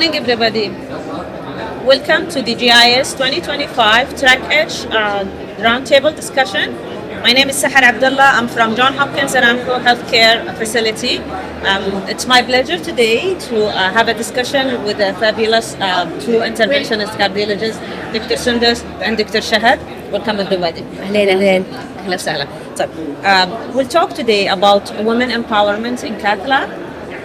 morning, everybody. Welcome to the GIS 2025 Track Edge Roundtable discussion. My name is Sahar Abdullah. I'm from John Hopkins Aramco Healthcare Facility. It's my pleasure today to have a discussion with a fabulous two interventionist cardiologists, Dr. Sundus and Dr. Shahad. Welcome, everybody. أهلين. أهلا وسهلا. So, we'll talk today about women empowerment in cath lab.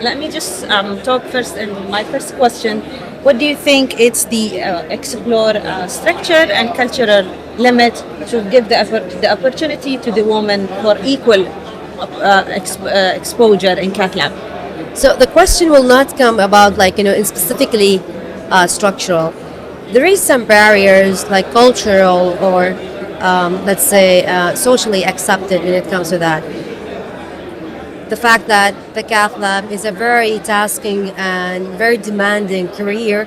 Let me just talk first in my first question. What do you think it's the explore structure and cultural limit to give the opportunity to the woman for equal exposure in cath lab? So the question will not come about specifically structural. There is some barriers like cultural or let's say socially accepted when it comes to that. The fact that the cath lab is a very tasking and very demanding career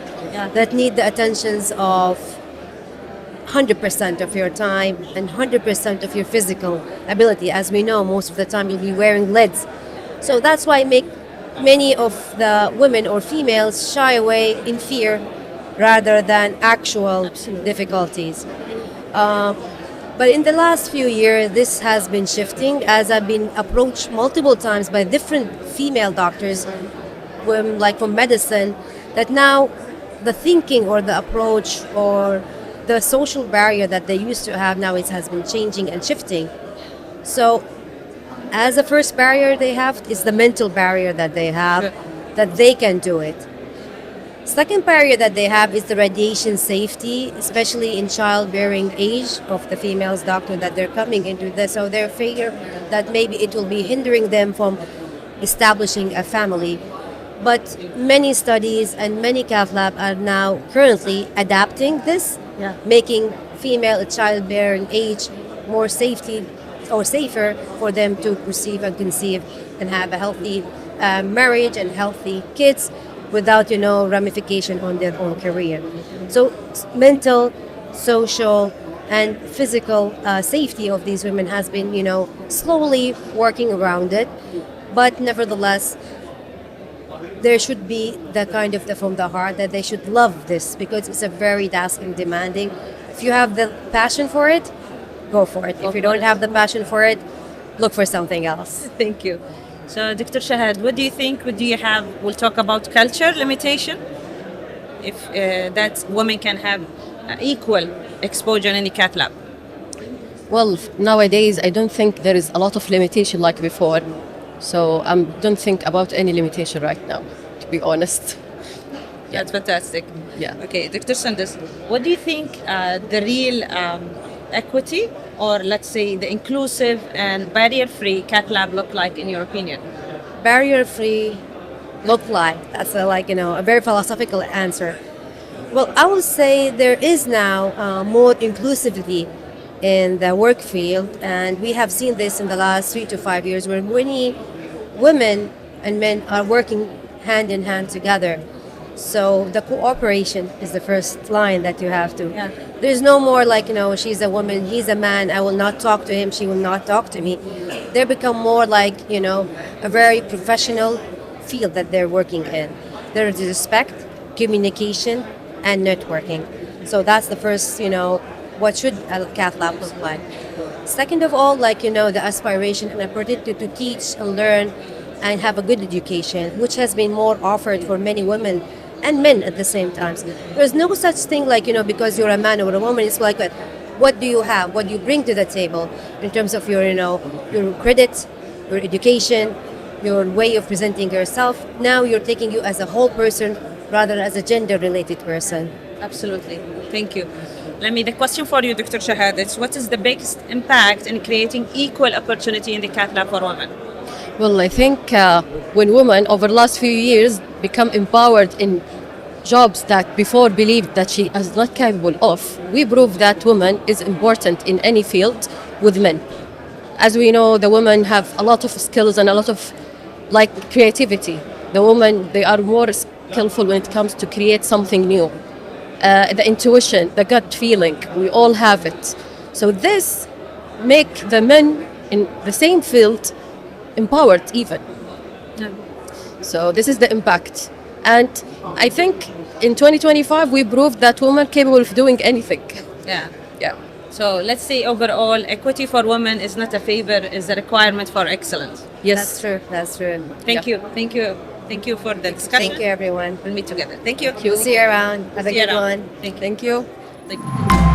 that need the attentions of 100% of your time and 100% of your physical ability. As we know, most of the time you'll be wearing lids. So that's why many of the women or females shy away in fear rather than actual difficulties. But in the last few years, this has been shifting as I've been approached multiple times by different female doctors, from medicine, that now the thinking or the approach or the social barrier that they used to have now has been changing and shifting. So as the first barrier they have is the mental barrier that they have, that they can do it. Second barrier that they have is the radiation safety, especially in childbearing age of the females doctor that they're coming into this. So they're fear that maybe it will be hindering them from establishing a family. But many studies and many cath lab are now currently adapting this, making female childbearing age more safety or safer for them to perceive and conceive and have a healthy marriage and healthy kids without, ramification on their own career. So mental, social, and physical safety of these women has been, slowly working around it. But nevertheless, there should be the kind of from the heart that they should love this because it's a very tasking, demanding. If you have the passion for it, go for it. If you don't have the passion for it, look for something else. Thank you. So, Dr. Shahad, what do you think? What do you have? We'll talk about culture limitation. If that women can have equal exposure in the cath lab. Well, nowadays I don't think there is a lot of limitation like before. So I don't think about any limitation right now, to be honest. That's fantastic. Yeah. Okay, Dr. Sanders, what do you think the real equity, or let's say the inclusive and barrier-free cath lab look like in your opinion? Barrier-free look like? That's a very philosophical answer. Well, I would say there is now more inclusivity in the work field, and we have seen this in the last 3 to 5 years where many women and men are working hand in hand together. So the cooperation is the first line that you have to. There's no more she's a woman, he's a man, I will not talk to him, she will not talk to me. They become more a very professional field that they're working in. There is respect, communication, and networking. So that's the first, what should a cath lab look like. Second of all, the aspiration and opportunity to teach and learn and have a good education, which has been more offered for many women and men at the same time. There's no such thing because you're a man or a woman, it's like what do you have, what do you bring to the table in terms of your, your credit, your education, your way of presenting yourself. Now you're taking you as a whole person rather as a gender-related person. Absolutely. Thank you. The question for you, Dr. Shahad, is what is the biggest impact in creating equal opportunity in the cath lab for women? Well, I think when women over the last few years become empowered in jobs that before believed that she is not capable of, we prove that woman is important in any field with men. As we know, the women have a lot of skills and a lot of creativity. The women, they are more skillful when it comes to create something new. The intuition, the gut feeling, we all have it. So this make the men in the same field empowered even. So this is the impact. And I think in 2025, we proved that women capable of doing anything. Yeah. Yeah. So let's say overall, equity for women is not a favor, is a requirement for excellence. Yes. That's true. That's true. Thank you. Thank you. Thank you for the discussion. Thank you, everyone. We'll meet together. Thank you. We'll see you around. Have a See you good around. one. Thank you. Thank you. Thank you.